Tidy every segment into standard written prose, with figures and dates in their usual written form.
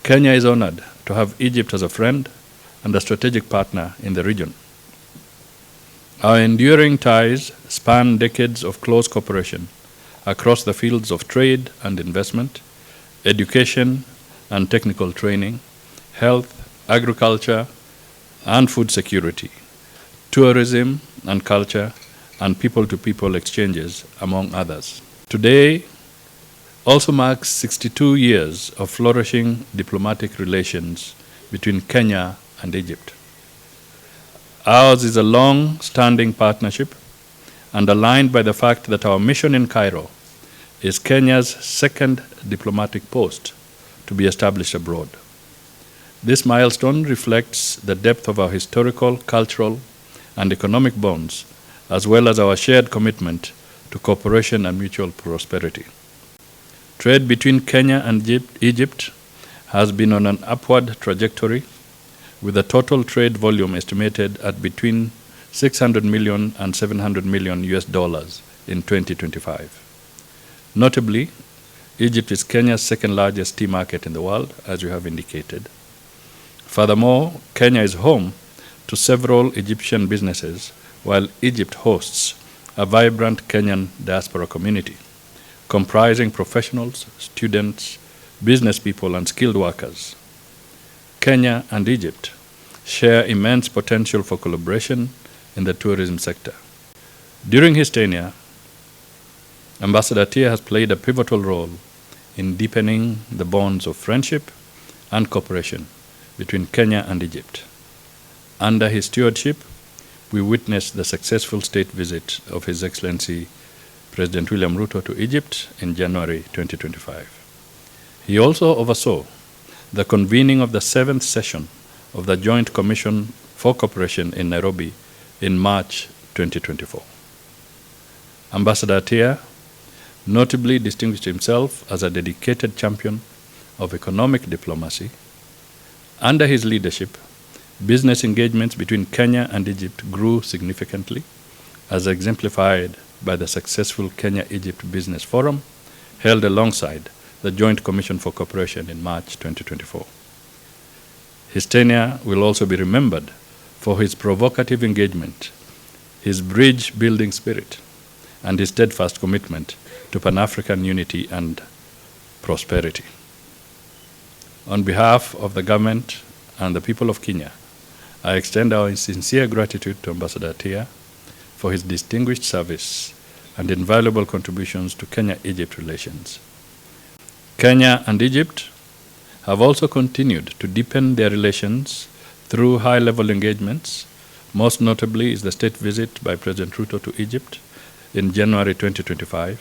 Kenya is honored to have Egypt as a friend and a strategic partner in the region. Our enduring ties span decades of close cooperation across the fields of trade and investment, education and technical training, health, agriculture and food security, tourism and culture, and people-to-people exchanges, among others. Today also marks 62 years of flourishing diplomatic relations between Kenya and Egypt. Ours is a long-standing partnership and aligned by the fact that our mission in Cairo is Kenya's second diplomatic post to be established abroad. This milestone reflects the depth of our historical, cultural, and economic bonds, as well as our shared commitment to cooperation and mutual prosperity. Trade between Kenya and Egypt has been on an upward trajectory, with a total trade volume estimated at between 600 million and 700 million US dollars in 2025. Notably, Egypt is Kenya's second largest tea market in the world, as you have indicated. Furthermore, Kenya is home to several Egyptian businesses, while Egypt hosts a vibrant Kenyan diaspora community, comprising professionals, students, business people, and skilled workers. Kenya and Egypt share immense potential for collaboration in the tourism sector. During his tenure, Ambassador Tia has played a pivotal role in deepening the bonds of friendship and cooperation between Kenya and Egypt. Under his stewardship, we witnessed the successful state visit of His Excellency President William Ruto to Egypt in January 2025. He also oversaw the convening of the 7th session of the Joint Commission for Cooperation in Nairobi in March 2024. Ambassador Tia notably distinguished himself as a dedicated champion of economic diplomacy. Under his leadership, business engagements between Kenya and Egypt grew significantly, as exemplified by the successful Kenya-Egypt Business Forum held alongside the Joint Commission for Cooperation in March 2024. His tenure will also be remembered for his provocative engagement, his bridge-building spirit, and his steadfast commitment to Pan-African unity and prosperity. On behalf of the government and the people of Kenya, I extend our sincere gratitude to Ambassador Tia for his distinguished service and invaluable contributions to Kenya-Egypt relations. Kenya and Egypt have also continued to deepen their relations through high-level engagements. Most notably is the state visit by President Ruto to Egypt in January 2025.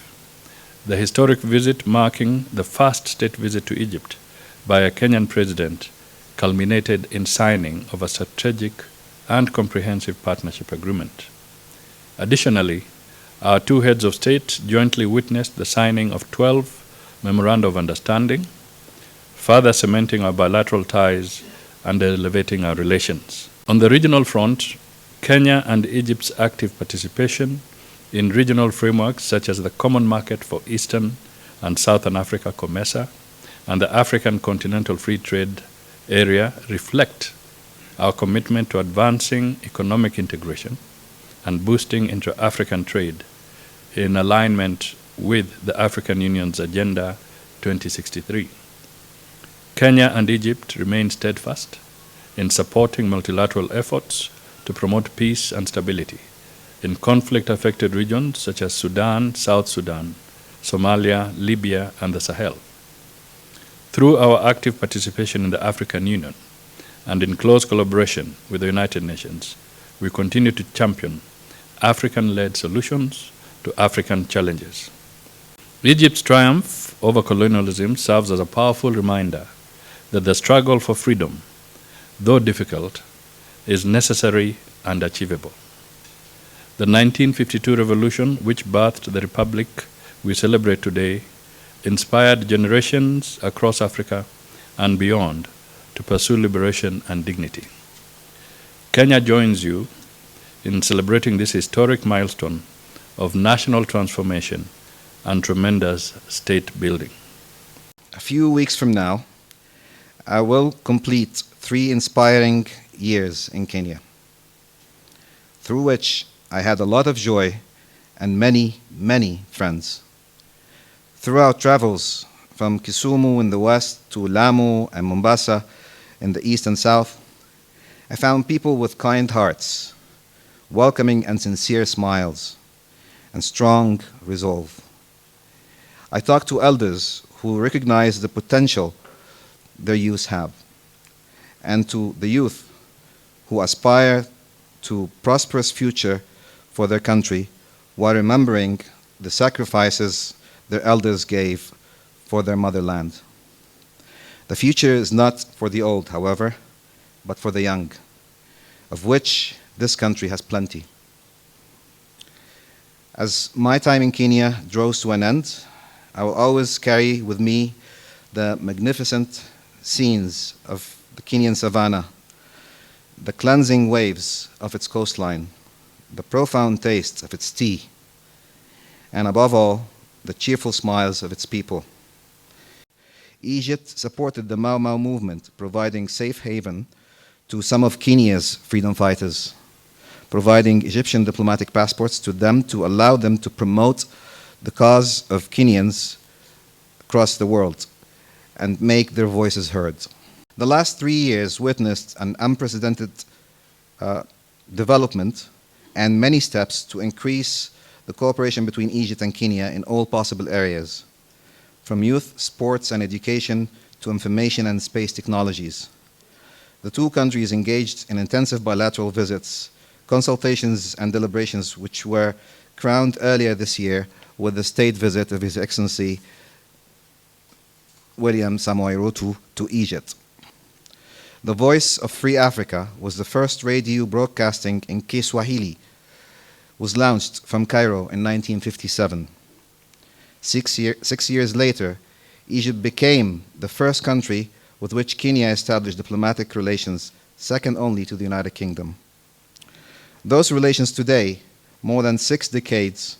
The historic visit, marking the first state visit to Egypt by a Kenyan president, culminated in signing of a strategic and comprehensive partnership agreement. Additionally, our two heads of state jointly witnessed the signing of 12 Memoranda of Understanding, further cementing our bilateral ties and elevating our relations. On the regional front, Kenya and Egypt's active participation in regional frameworks such as the Common Market for Eastern and Southern Africa, COMESA, and the African Continental Free Trade Area reflect our commitment to advancing economic integration and boosting intra-African trade in alignment with the African Union's Agenda 2063. Kenya and Egypt remain steadfast in supporting multilateral efforts to promote peace and stability in conflict-affected regions such as Sudan, South Sudan, Somalia, Libya, and the Sahel. Through our active participation in the African Union and in close collaboration with the United Nations, we continue to champion African-led solutions to African challenges. Egypt's triumph over colonialism serves as a powerful reminder that the struggle for freedom, though difficult, is necessary and achievable. The 1952 revolution, which birthed the republic we celebrate today, inspired generations across Africa and beyond to pursue liberation and dignity. Kenya joins you in celebrating this historic milestone of national transformation and tremendous state building. A few weeks from now, I will complete 3 inspiring years in Kenya, through which I had a lot of joy and many, many friends. Throughout travels from Kisumu in the west to Lamu and Mombasa in the east and south, I found people with kind hearts, welcoming and sincere smiles, and strong resolve. I talked to elders who recognize the potential their youth have, and to the youth who aspire to prosperous future for their country while remembering the sacrifices their elders gave for their motherland. The future is not for the old, however, but for the young, of which this country has plenty. As my time in Kenya draws to an end, I will always carry with me the magnificent scenes of the Kenyan savannah, the cleansing waves of its coastline, the profound taste of its tea, and above all, the cheerful smiles of its people. Egypt supported the Mau Mau movement, providing safe haven to some of Kenya's freedom fighters, providing Egyptian diplomatic passports to them to allow them to promote the cause of Kenyans across the world and make their voices heard. The last 3 years witnessed an unprecedented development and many steps to increase the cooperation between Egypt and Kenya in all possible areas, from youth, sports, and education to information and space technologies. The two countries engaged in intensive bilateral visits, consultations, and deliberations, which were crowned earlier this year with the state visit of His Excellency William Samoei Ruto to Egypt. The Voice of Free Africa was the first radio broadcasting in Kiswahili, was launched from Cairo in 1957. 6 years later, Egypt became the first country with which Kenya established diplomatic relations, second only to the United Kingdom. Those relations today, more than 6 decades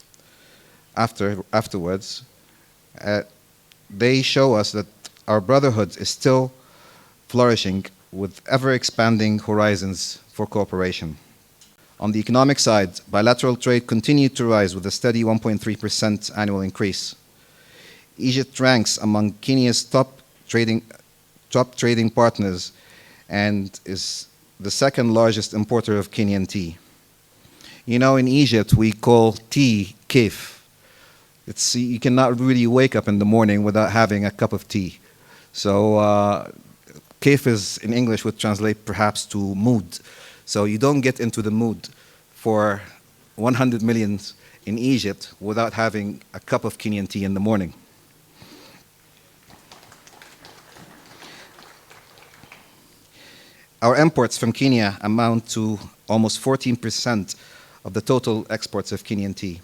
afterwards, they show us that our brotherhood is still flourishing with ever-expanding horizons for cooperation. On the economic side, bilateral trade continued to rise with a steady 1.3% annual increase. Egypt ranks among Kenya's top trading partners and is the second largest importer of Kenyan tea. You know, in Egypt, we call tea kif. You cannot really wake up in the morning without having a cup of tea. So kif is, in English, would translate perhaps to mood. So you don't get into the mood for 100 million in Egypt without having a cup of Kenyan tea in the morning. Our imports from Kenya amount to almost 14% of the total exports of Kenyan tea.